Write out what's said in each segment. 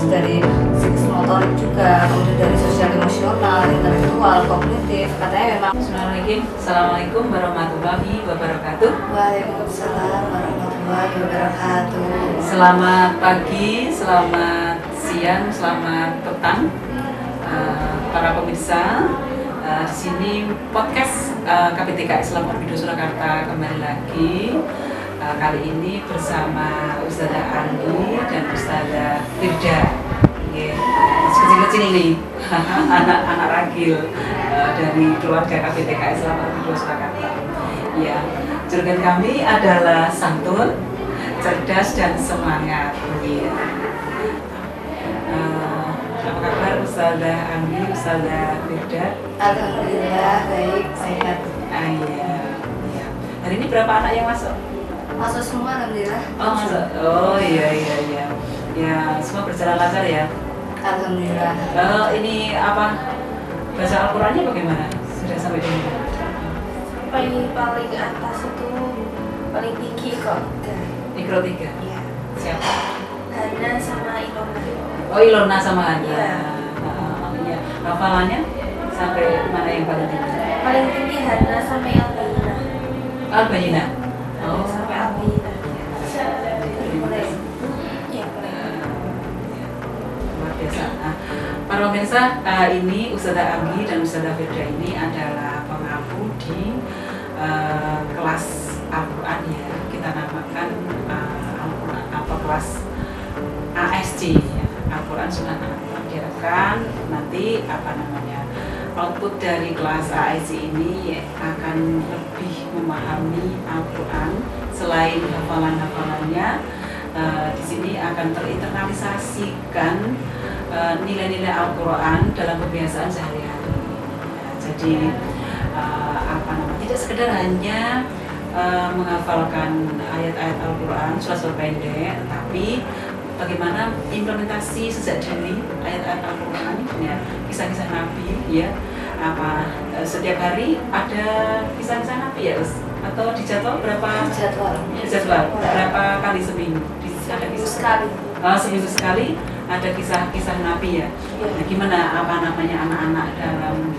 dari psikomotorik juga, kemudian dari sosial emosional, intelektual, kognitif. Katanya memang. Assalamualaikum warahmatullahi wabarakatuh. Waalaikumsalam warahmatullahi wabarakatuh. Selamat pagi, selamat siang, selamat petang, para pemirsa. Di sini podcast KPTK Islam Orbido Surakarta kembali lagi. Kali ini bersama Ustazah Andi dan Ustazah Firda. Kecil-kecil ini anak-anak ragil dari keluarga KPTK Islam Orbido Surakarta. Ya, julukan kami adalah santun, cerdas dan semangat. Ya. Apa kabar Ustazah Andi, Ustazah Firda? Alhamdulillah baik, sehat. Iya. Hari ini berapa anak yang masuk? Masuk semua alhamdulillah. Oh, masuk. Oh iya. Ya, semua berjalan lancar ya. Alhamdulillah. Ini apa? Baca Al-Qur'annya bagaimana? Sudah sampai di mana? Paling atas itu paling tinggi kok. Ikro 3. Iya. Siapa? Hana sama Ilona. Oh, Ilona sama Hana. Iya. Iya. Hafalannya sampai mana yang paling tinggi? Paling tinggi Hana sampai Albayina. Al-Bayyinah. Oh, Sampai Albayina. boleh. Iya, boleh. Luar biasa. Nah, para pemirsa, ini Ustazah Anggi dan Ustazah Firda ini adalah pengapu di kelas Al-Quran ya. Kita namakan Al-Quran kelas ASC ya. Al-Quran Sunnah Al-Quran. Diharapkan nanti output dari kelas ASC ini akan lebih memahami Al-Quran selain hafalan-hafalannya. Di sini akan terinternalisasikan nilai-nilai Al-Quran dalam kebiasaan sehari-hari. Jadi tidak sekedar hanya menghafalkan ayat-ayat Al-Quran, surat-surat pendek, tapi bagaimana implementasi sejak dini ayat-ayat Al-Quran, ya, kisah-kisah Nabi, ya, setiap hari ada kisah-kisah Nabi ya, atau dijadwal berapa? Dijadwal berapa kali seminggu? Ada kisah Sekali. Seminggu sekali ada kisah-kisah Nabi ya. Nah, gimana anak-anak dalam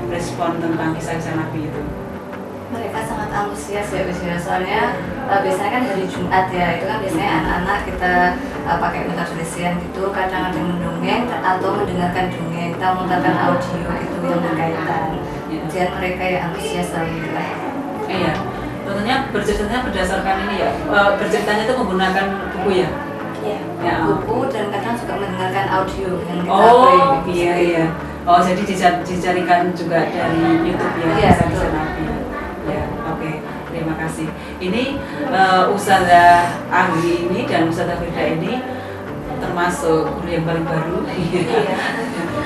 merespon tentang kisah-kisah Nabi itu? Mereka sangat antusias ya biasanya, soalnya biasanya kan hari Jumat ya, itu kan biasanya anak-anak kita pakai metode lesian gitu, kadang ada mendongeng atau mendengarkan dongeng, kita memutarkan audio gitu yang berkaitan. Jadi mereka ya antusias alhamdulillah. Iya, tentunya berceritanya berdasarkan ini ya, berceritanya itu menggunakan buku ya? Iya. Ya. Buku dan kadang juga mendengarkan audio yang kita Oh play. iya. Oh, jadi dicarikan juga dari YouTube ya, Iya, kisah-kisah Nabi. Ya, oke. Terima kasih. Ini Ustazah Anggi ini dan Ustazah Firda ini termasuk guru yang paling baru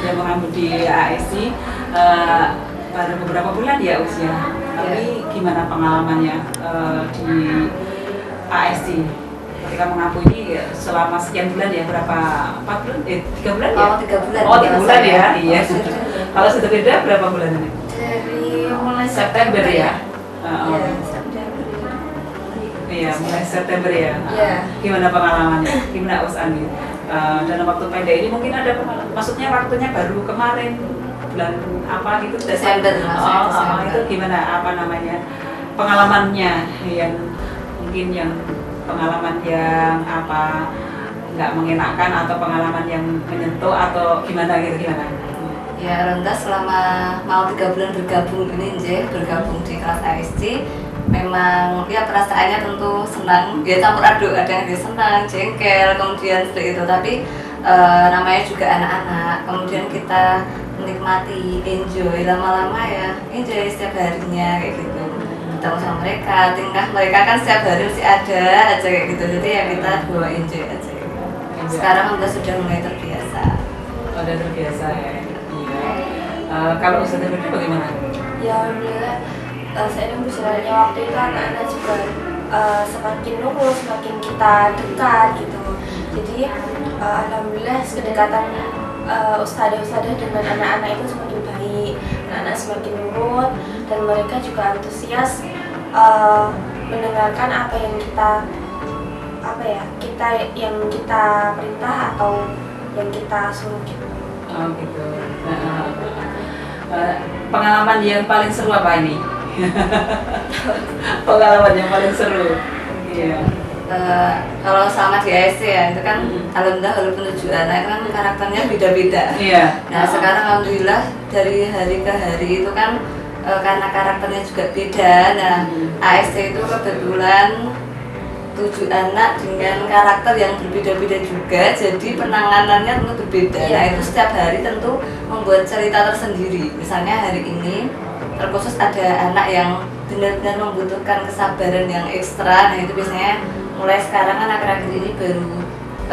yang mengambil di ASC baru beberapa bulan ya usia. Tapi gimana pengalamannya di ASC ketika mengapu ini selama sekian bulan ya, berapa 4 bulan? 3 bulan ya? Oh, 3 bulan. Oh, 3 bulan ya? Iya. Kalau sudah beda berapa bulan ini? Dari mulai September ya? Iya, September. Iya, mulai September ya? Iya. Gimana pengalamannya? Gimana Us Andi? Dalam waktu pendek ini mungkin ada pengalaman, maksudnya waktunya baru kemarin bulan apa gitu? Desember maksudnya. Itu gimana pengalamannya yang mungkin yang pengalaman yang nggak mengenakan atau pengalaman yang menyentuh atau gimana? Ya, Ronda selama mau 3 bulan bergabung di kelas ASC, memang ya perasaannya tentu senang, ya campur aduk, ada yang senang, jengkel, kemudian seperti itu. Tapi namanya juga anak-anak, kemudian kita menikmati, enjoy, lama-lama ya enjoy setiap harinya kayak gitu. Ketemu sama mereka, tingkah mereka kan setiap hari masih ada aja kayak gitu, jadi ya kita bawa enjoy aja gitu. Sekarang udah sudah mulai terbiasa. Udah terbiasa ya. Iya. Kalau Ustazah Firda bagaimana? Ya alhamdulillah, seiring berjalannya waktu itu anak-anak juga semakin nurut, semakin kita dekat gitu. Jadi alhamdulillah kedekatan ustadzah dengan anak-anak itu semakin baik, anak-anak semakin nurut dan mereka juga antusias mendengarkan apa yang kita perintah atau yang kita suruh gitu. Oh gitu. Pengalaman yang paling seru apa ini? Pengalaman yang paling seru. Iya. Kalau sama di ASC ya, itu kan alhamdulillah walaupun 7 anak itu kan karakternya beda-beda. Iya. Nah sekarang alhamdulillah dari hari ke hari itu kan karena karakternya juga beda. Nah ASC itu kebetulan 7 anak dengan karakter yang berbeda-beda juga, jadi penanganannya tentu berbeda. Nah itu setiap hari tentu membuat cerita tersendiri. Misalnya hari ini terkhusus ada anak yang benar-benar membutuhkan kesabaran yang ekstra. Nah itu biasanya mulai sekarang kan akhir-akhir ini baru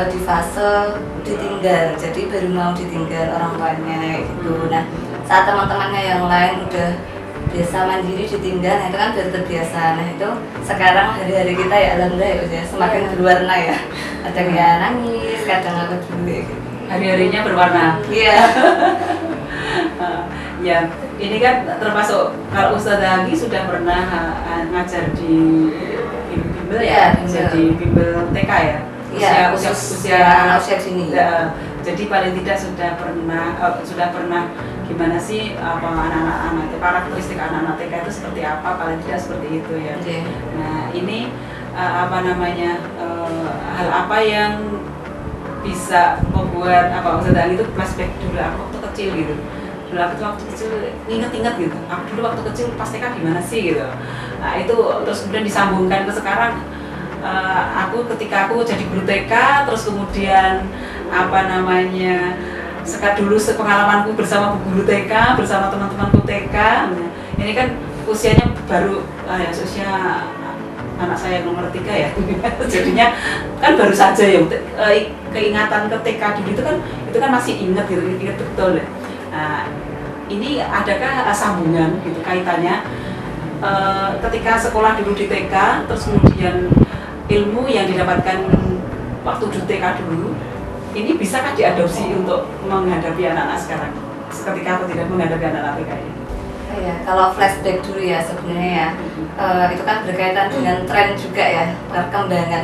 di fase ditinggal, jadi baru mau ditinggal orang tuanya gitu. Nah saat teman-temannya yang lain udah biasa mandiri ditinggal, nah itu kan baru terbiasa. Nah itu sekarang hari-hari kita ya alhamdulillah ya semakin berwarna ya. Kadang ya nangis, kadang apa dulu gitu. Hari-harinya berwarna. Iya. Ya, ini kan termasuk kalau Ustazah Anggi sudah pernah ngajar di bimbel ya, jadi bimbel TK ya. Iya, usia dini. Jadi paling tidak sudah pernah gimana sih apa anak-anak itu, karakteristik anak-anak TK itu seperti apa, paling tidak seperti itu ya. Okay. Nah ini hal apa yang bisa membuat Ustazah Anggi itu flashback dulu aku waktu kecil gitu. Dulu aku waktu kecil inget-inget gitu, aku dulu waktu kecil pas TK gimana sih gitu. Nah itu terus kemudian disambungkan ke sekarang, ketika aku jadi guru TK, terus kemudian dulu pengalamanku bersama guru TK, bersama teman-temanku TK. Nah, ini kan usianya baru usia anak saya nomor 3 ya. Jadinya kan baru saja ya, keingatan ke TK dulu itu kan masih ingat gitu, ingat betul ya. Nah, ini adakah sambungan gitu kaitannya ketika sekolah dulu di TK, terus kemudian ilmu yang didapatkan waktu di TK dulu, ini bisakah diadopsi untuk menghadapi anak-anak sekarang? Ketika aku tidak menghadapi anak-anak TK ini. Ya, kalau flashback dulu ya sebenarnya ya, itu kan berkaitan dengan tren juga ya,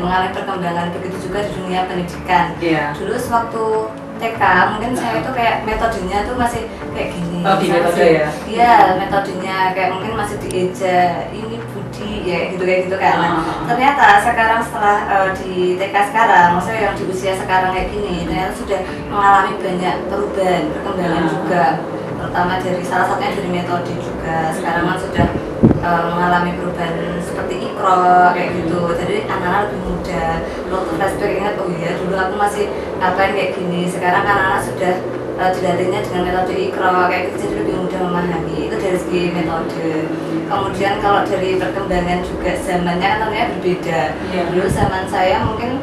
mengalami perkembangan, begitu juga di dunia pendidikan. Yeah. Dulu sewaktu TK mungkin saya itu kayak metodenya tuh masih kayak gini. Oh, di metode ya? Iya, metodenya kayak mungkin masih dieja, ini Budi ya gitu kayak gitu kan. Nah, ternyata sekarang setelah di TK sekarang, maksudnya yang di usia sekarang kayak gini, ternyata sudah mengalami banyak perubahan, perkembangan juga, terutama dari salah satunya dari metode juga. Sekarang kan sudah mengalami perubahan seperti ikro kayak gitu, jadi anak-anak lebih mudah. Waktu flashback ingat, oh iya dulu aku masih ngapain kayak gini, sekarang anak-anak sudah dilatihnya dengan metode ikro kayak gitu, jadi lebih mudah memahami. Itu dari segi metode. Kemudian kalau dari perkembangan juga zamannya kan tentunya berbeda. Dulu zaman saya mungkin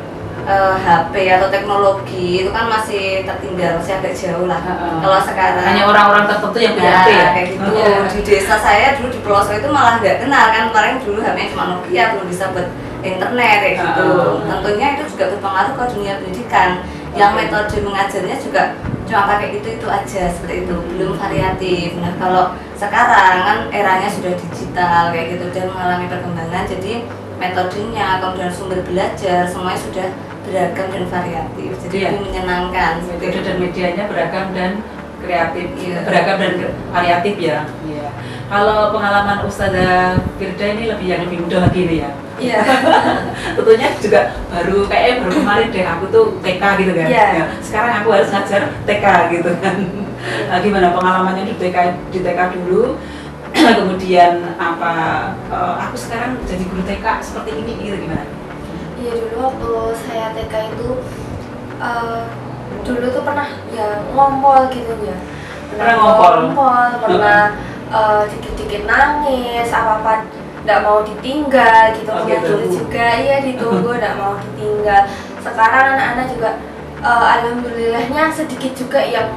HP atau teknologi itu kan masih tertinggal, masih agak jauh lah. Kalau sekarang hanya orang-orang tertentu yang punya HP ya? Kayak gitu. Di desa saya dulu di pelosok itu malah nggak kenal kan, kemarin dulu HP-nya cuma Nokia, belum bisa buat internet kayak gitu. Tentunya itu juga berpengaruh ke dunia pendidikan. Yang metode mengajarnya juga cuma pakai itu aja seperti itu, belum variatif. Nah kalau sekarang kan eranya sudah digital kayak gitu dan mengalami perkembangan, jadi metodenya kemudian sumber belajar semuanya sudah beragam dan variatif, jadi lebih menyenangkan. Metode dan medianya beragam dan kreatif, beragam dan variatif ya. Iya. Kalau pengalaman Ustazah Firda ini lebih mudah lagi nih ya. Iya. Tentunya juga baru kemarin deh aku tuh TK gitu kan. Iya. Ya, sekarang aku harus ngajar TK gitu kan. Nah, gimana pengalamannya di TK dulu? Kemudian aku sekarang jadi guru TK seperti ini gitu gimana? Iya, dulu waktu saya TK itu dulu tuh pernah ya ngompol gitu ya. Pernah ngompol, pernah dikit-dikit nangis, apa-apa nggak mau ditinggal gitu. Dulu juga iya ditunggu, nggak mau ditinggal. Sekarang anak-anak juga alhamdulillahnya sedikit juga yang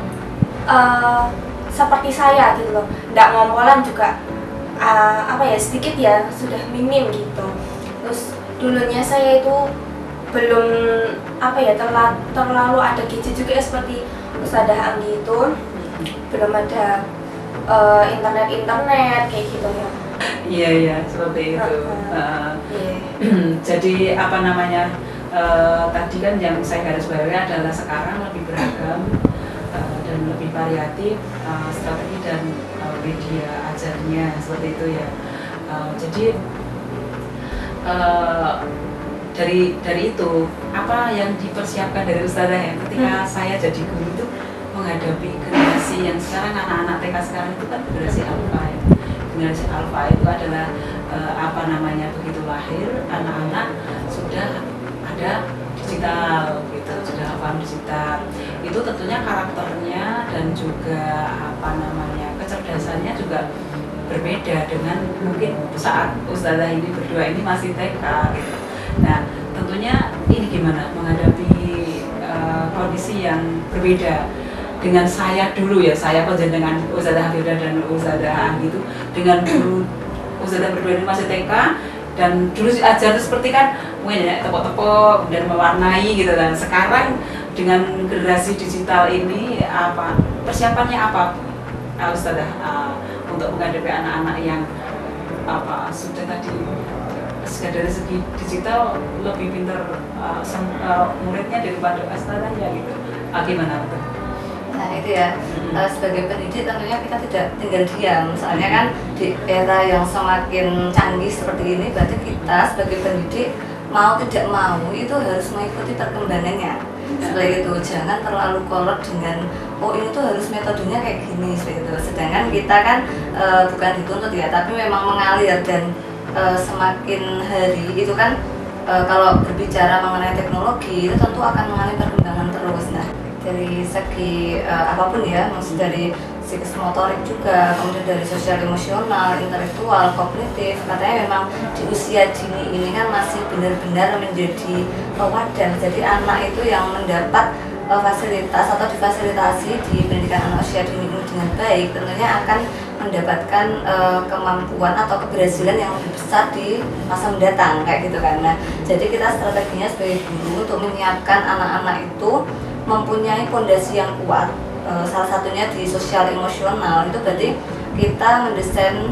seperti saya gitu loh, nggak ngompolan juga sedikit ya, sudah minim gitu. Terus dulunya saya itu belum terlalu ada gadget juga ya, seperti Ustazah Anggi itu belum ada internet kayak gitu ya. Iya seperti itu. Jadi tadi kan yang saya garis bawahi adalah sekarang lebih beragam dan lebih variatif strategi dan media ajarnya seperti itu ya. Jadi dari itu apa yang dipersiapkan dari Ustazah ya ketika saya jadi guru itu menghadapi generasi yang sekarang anak-anak TK sekarang itu kan generasi alfa ya. Generasi alfa itu adalah begitu lahir anak-anak sudah ada digital gitu, sudah hafal digital. Itu tentunya karakternya dan juga kecerdasannya juga berbeda dengan mungkin saat Ustazah ini berdua ini masih TK gitu. Nah, tentunya ini gimana menghadapi kondisi yang berbeda dengan saya dulu ya, saya dengan Ustazah Hafida dan Ustazah Anggi itu dengan dulu Ustazah berdua ini masih TK dan dulu ajar itu seperti kan mungkin ya tepok-tepok dan mewarnai gitu kan. Sekarang dengan generasi digital ini persiapannya apa Ustazah untuk menghadapi anak-anak yang sudah tadi dari segi digital lebih pintar muridnya daripada Ustazahnya gitu. Gimana betul? Nah itu ya, sebagai pendidik tentunya kita tidak tinggal diam. Soalnya kan di era yang semakin canggih seperti ini, berarti kita sebagai pendidik mau tidak mau itu harus mengikuti perkembangannya. Seperti itu, jangan terlalu kolot dengan ini tuh harus metodenya kayak gini seperti itu. Sedangkan kita kan bukan dituntut ya, tapi memang mengalir dan semakin hari itu kan kalau berbicara mengenai teknologi itu tentu akan mengalami perkembangan terus. Nah dari segi apapun ya, maksud dari psikomotorik juga, kemudian dari sosial emosional, intelektual, kognitif, katanya memang di usia dini ini kan masih benar-benar menjadi wadah. Jadi anak itu yang mendapat fasilitas atau difasilitasi di pendidikan anak usia dini ini dengan baik tentunya akan mendapatkan kemampuan atau keberhasilan yang lebih besar di masa mendatang kayak gitu kan. Nah, jadi kita strateginya sebagai guru untuk menyiapkan anak-anak itu mempunyai fondasi yang kuat, salah satunya di sosial emosional. Itu berarti kita mendesain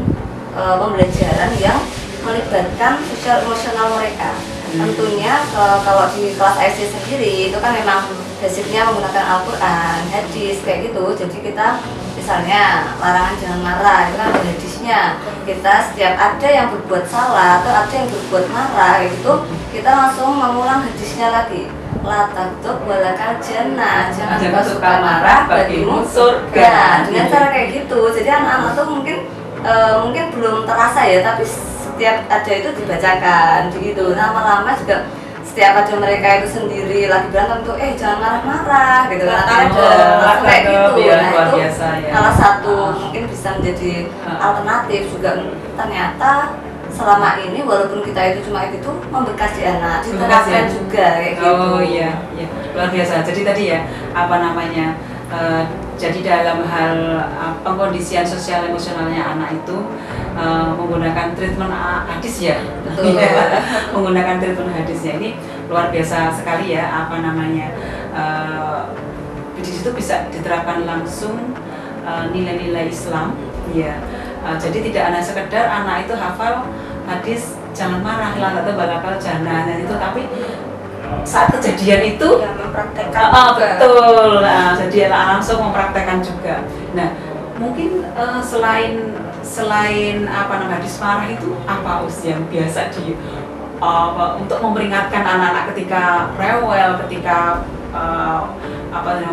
pembelajaran yang melibatkan sosial emosional mereka. Tentunya kalau di kelas IC sendiri itu kan memang basicnya menggunakan Al-Quran, hadis kayak gitu. Jadi kita misalnya larangan jangan marah, itu kan ada hadisnya. Kita setiap ada yang berbuat salah atau ada yang berbuat marah gitu, kita langsung mengulang hadisnya lagi. La taktuk walakal jannah, jangan kau suka marah bagimu surga. Dengan cara kayak gitu, jadi anak-anak tuh mungkin belum terasa ya, tapi setiap ada itu dibacakan begitu. Lama-lama juga setiap ada mereka itu sendiri lagi berantem tuh jangan marah-marah gitu kan, ada kayak gitu. Ya, Nah itu biasa, ya. salah satu mungkin bisa menjadi alternatif juga. Ternyata selama ini walaupun kita itu cuma itu membekas di anak, diterapkan juga kayak gitu. Oh iya, luar biasa. Jadi tadi ya jadi dalam hal pengkondisian sosial emosionalnya anak itu menggunakan treatment hadis ya. Betul. Menggunakan treatment hadisnya ini luar biasa sekali ya. Di situ bisa diterapkan langsung nilai-nilai Islam ya. Jadi tidak hanya sekedar anak itu hafal hadis jangan marah la taktuk walakal jannah itu, tapi saat kejadian itu mempraktekkan betul. Jadi langsung mempraktekkan juga. Nah, mungkin selain hadis marah itu apa yang biasa untuk memperingatkan anak-anak ketika rewel, ketika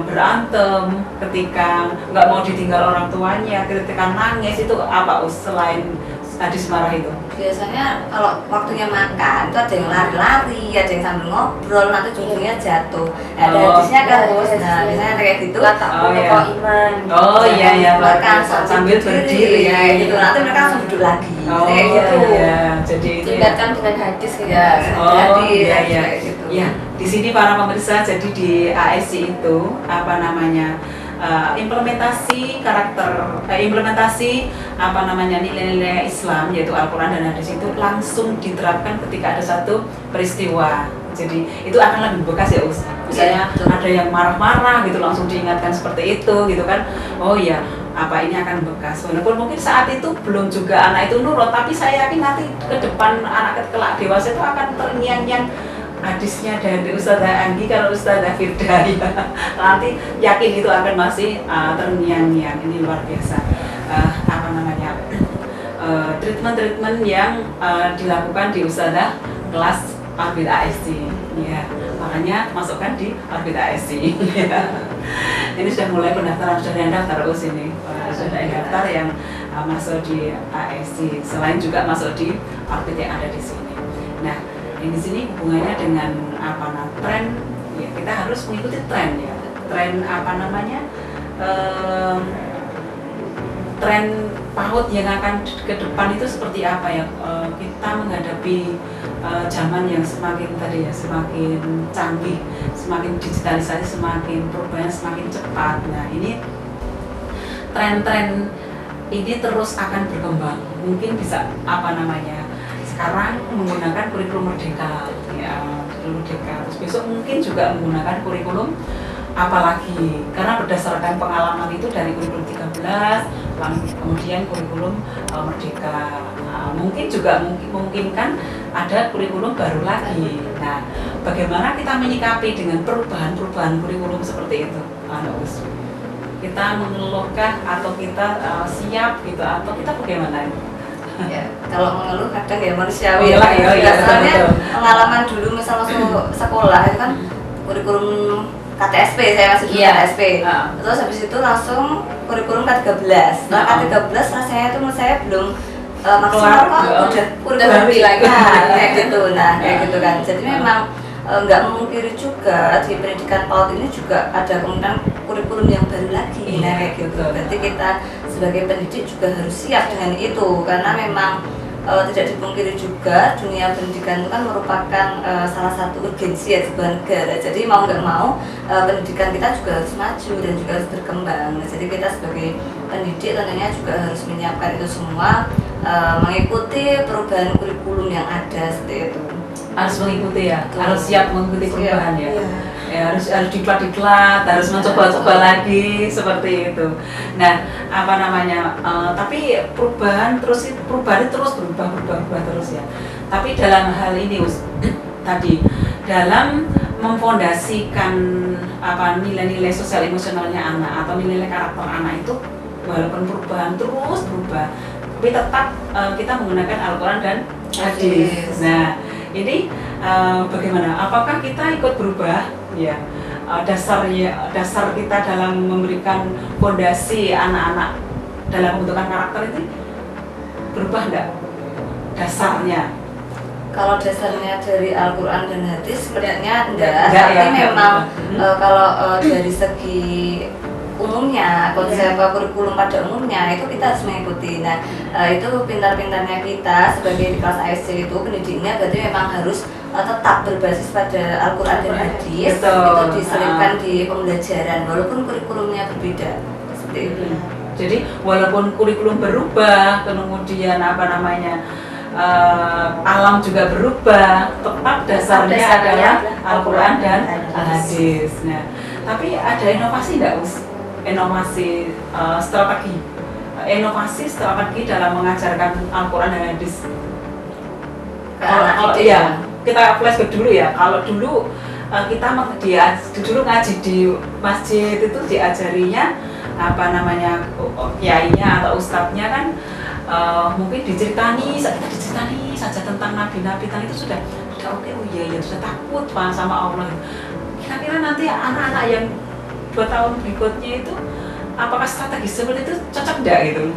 berantem, ketika nggak mau ditinggal orang tuanya, ketika nangis itu apa selain hadis marah itu? Biasanya kalau waktunya makan itu ada yang lari-lari, ada yang sambil ngobrol, nanti ujungnya jatuh. Ada hadisnya kan bos. Nah biasanya kayak gitu. iman. Oh iya, makan sambil berdiri ya gitu. Nanti mereka langsung duduk lagi. Kayak gitu. Iya, jadi itu Tingkatkan dengan hadis gitu. Iya. Gitu. Ya, di sini para pemirsa, jadi di ASC itu implementasi nilai-nilai Islam yaitu Al-Quran dan hadis itu langsung diterapkan ketika ada satu peristiwa. Jadi itu akan lebih bekas ya misalnya ada yang marah-marah gitu langsung diingatkan seperti itu gitu kan. Oh iya, ini akan bekas. Walaupun mungkin saat itu belum juga anak itu nurut, tapi saya yakin nanti ke depan anak kelak dewasa itu akan terngiang-ngiang hadisnya dari Ustazah Anggi, kalau Ustazah Firda ya, nanti yakin itu akan masih terngiang-ngiang. Ini luar biasa. Apa namanya, treatment-treatment yang dilakukan di Ustazah kelas Orbit ASC ya, makanya masukkan di Orbit ASC ya. Ini sudah mulai pendaftaran, sudah yang daftar us ini, sudah yang daftar yang masuk di ASC, selain juga masuk di Orbit yang ada di sini. Nah, di sini hubungannya dengan tren ya, kita harus mengikuti tren ya, tren tren PAUD yang akan ke depan itu seperti apa ya. Kita menghadapi zaman yang semakin canggih, semakin digitalisasi, semakin perubahan semakin cepat. Nah, ini tren-tren ini terus akan berkembang. Mungkin bisa sekarang menggunakan kurikulum merdeka ya, terus besok mungkin juga menggunakan kurikulum apalagi, karena berdasarkan pengalaman itu dari kurikulum 13 kemudian kurikulum merdeka, mungkin juga memungkinkan ada kurikulum baru lagi. Nah, bagaimana kita menyikapi dengan perubahan kurikulum seperti itu? Kita mengeluhkah atau kita siap gitu, atau kita bagaimana? Ya, kalau mengeluh kadang ya manusiawi ya, soalnya pengalaman dulu misal masuk sekolah itu kan kurikulum KTSP, saya masih dulu KTSP. Terus habis itu langsung kurikulum K13. Setelah K13 rasanya itu menurut saya belum maksimal kok, udah kurikulum lagi kayak gitu. Nah, kayak gitu kan. Jadi memang nggak memungkiri juga di pendidikan PAUD ini juga ada kemungkinan kurikulum yang baru lagi. Nah, kayak gitu. Berarti kita sebagai pendidik juga harus siap dengan itu, karena memang tidak dipungkiri juga dunia pendidikan itu kan merupakan salah satu urgensi ya sebuah negara. Jadi mau nggak mau pendidikan kita juga harus maju dan juga harus berkembang. Jadi kita sebagai pendidik tentunya juga harus menyiapkan itu semua, mengikuti perubahan kurikulum yang ada seperti itu. Harus mengikuti ya, harus siap mengikuti perubahan ya. Ya, harus diklat, harus mencoba-coba lagi seperti itu. Nah, tapi perubahan itu terus berubah terus ya. Tapi dalam hal ini tadi dalam memfondasikan nilai-nilai sosial emosionalnya anak atau nilai karakter anak itu, walaupun perubahan terus berubah, tapi tetap kita menggunakan Al-Quran dan hadis. Nah, ini bagaimana? Apakah kita ikut berubah? Ya, dasar kita dalam memberikan fondasi anak-anak dalam pembentukan karakter itu berubah enggak dasarnya? Kalau dasarnya dari Al-Quran dan hadis sebenarnya enggak, tapi ya, memang kalau dari segi umumnya, konsep kurikulum pada umumnya itu kita harus mengikuti. Nah, itu pintar-pintarnya kita sebagai di kelas ASC itu pendidiknya berarti memang harus tetap berbasis pada Al-Quran dan hadis. Itu diselipkan di pembelajaran walaupun kurikulumnya berbeda seperti itu. Jadi walaupun kurikulum berubah, kemudian alam juga berubah, tetap dasarnya adalah Al-Quran dan hadis. Nah, tapi ada inovasi enggak, inovasi strategi dalam mengajarkan Al-Quran dan hadis? Kalau kita flashback dulu ya. Kalau dulu kita dulu ngaji di masjid itu diajarinya kiainya atau ustadznya kan mungkin diceritani saja tentang nabi-nabi, itu sudah oke, sudah takut sama Allah. Kira-kira nanti anak-anak yang 2 tahun berikutnya itu apakah strategi seperti itu cocok enggak gitu?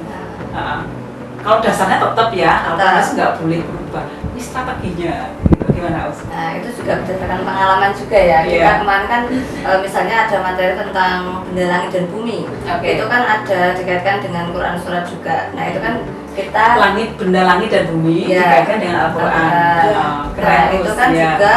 Kalau dasarnya tetap ya, Al-Quran nggak boleh berubah. Ini strateginya gimana, Us? Nah, itu juga berdasarkan pengalaman juga ya. Kita kemarin kan misalnya ada materi tentang benda langit dan bumi. Itu kan ada dikaitkan dengan Quran surat juga. Nah, itu kan kita benda langit dan bumi dikaitkan dengan Al-Quran. Nah, itu kan juga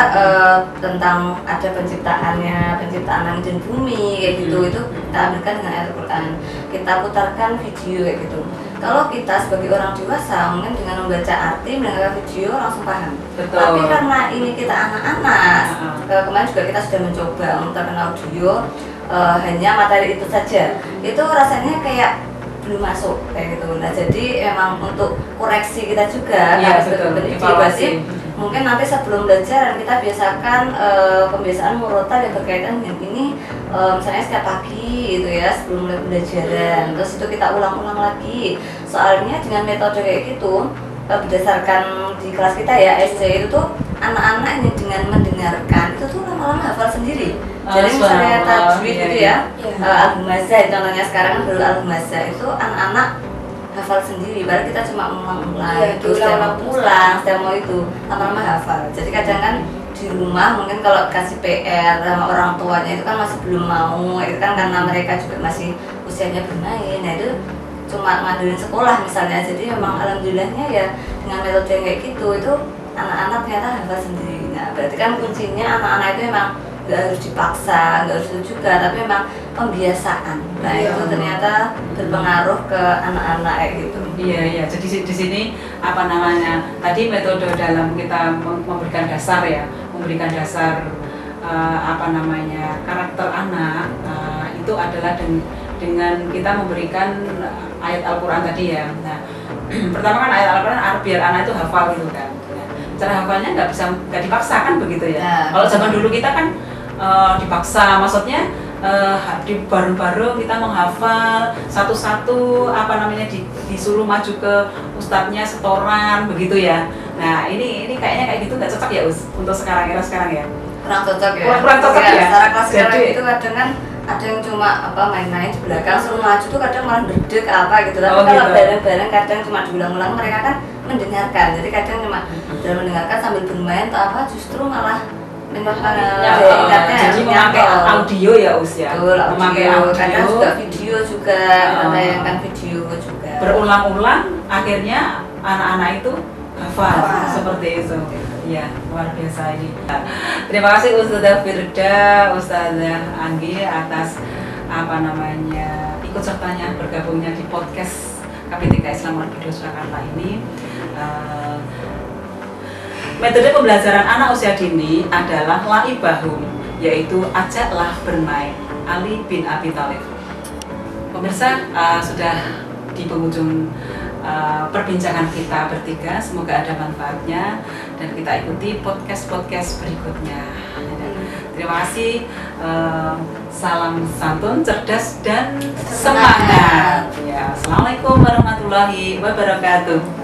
tentang ada penciptaan langit dan bumi kayak gitu. Itu kita ambilkan dengan Al-Quran. Kita putarkan video kayak gitu. Kalau kita sebagai orang dewasa mungkin dengan membaca arti, mendengarkan video langsung paham. Betul. Tapi karena ini kita anak-anak, kemarin juga kita sudah mencoba memutarkan audio hanya materi itu saja. Itu rasanya kayak belum masuk kayak gitu. Nah, jadi emang untuk koreksi kita juga harus berarti mungkin nanti sebelum belajar kita biasakan pembiasaan murotal yang berkaitan dengan ini, misalnya setiap pagi gitu ya sebelum mulai pembelajaran, terus itu kita ulang-ulang lagi. Soalnya dengan metode kayak gitu, berdasarkan di kelas kita ya SD itu tuh anak-anak yang dengan mendengarkan itu tuh lama-lama hafal sendiri. Jadi misalnya tajwid gitu ya, al-humazah contohnya sekarang dulu al-humazah itu anak-anak hafal sendiri, baru kita cuma mengulang itu setiap mau pulang, setiap mau itu lama-lama hafal. Jadi kadang kan di rumah mungkin kalau kasih PR sama orang tuanya itu kan masih belum mau, itu kan karena mereka juga masih usianya bermain. Nah itu cuma ngandelin sekolah misalnya. Jadi memang alhamdulillahnya ya dengan metode yang kayak gitu itu anak-anak ternyata hafal sendiri. Nah berarti kan kuncinya anak-anak itu memang nggak harus dipaksa, nggak harus itu juga, tapi memang pembiasaan. Nah itu ternyata berpengaruh ke anak-anak kayak gitu. Iya. Jadi di sini apa namanya? Tadi metode dalam kita memberikan dasar ya, memberikan dasar apa namanya karakter anak itu adalah dengan kita memberikan ayat Al-Quran tadi ya. Nah pertama kan ayat Al-Quran biar anak itu hafal gitu kan. Nah, cara hafalnya nggak dipaksa kan begitu ya. Nah, kalau zaman dulu kita kan dipaksa, maksudnya di bareng-bareng kita menghafal satu-satu apa namanya disuruh maju ke ustadznya setoran begitu ya. Nah ini kayaknya kayak gitu nggak cocok ya untuk sekarang ya. Kurang cocok ya. Kurang cocok ya. Secara kelas sekarang itu kadang kan ada yang cuma main-main di belakang suruh maju tuh kadang malah berdek apa gitu. Tapi kalau bareng-bareng kadang cuma diulang-ulang, mereka kan mendengarkan. Jadi kadang cuma dalam mendengarkan sambil bermain atau apa justru malah jadi memakai audio ya ya. Memakai audio, kadang juga video juga, kita tayangkan video juga. Berulang-ulang akhirnya anak-anak itu hafal seperti itu. Ya, luar biasa ini. Terima kasih Ustazah Firda, Ustazah Anggi atas apa namanya ikut sertanya bergabungnya di podcast KPTK Islam Video Surakarta ini. Metode pembelajaran anak usia dini adalah laibahum, yaitu ajaklah bermain. Ali bin Abi Thalib. Pemirsa, sudah di penghujung perbincangan kita bertiga, semoga ada manfaatnya dan kita ikuti podcast berikutnya. Terima kasih, salam santun, cerdas dan semangat. Ya, Assalamualaikum warahmatullahi wabarakatuh.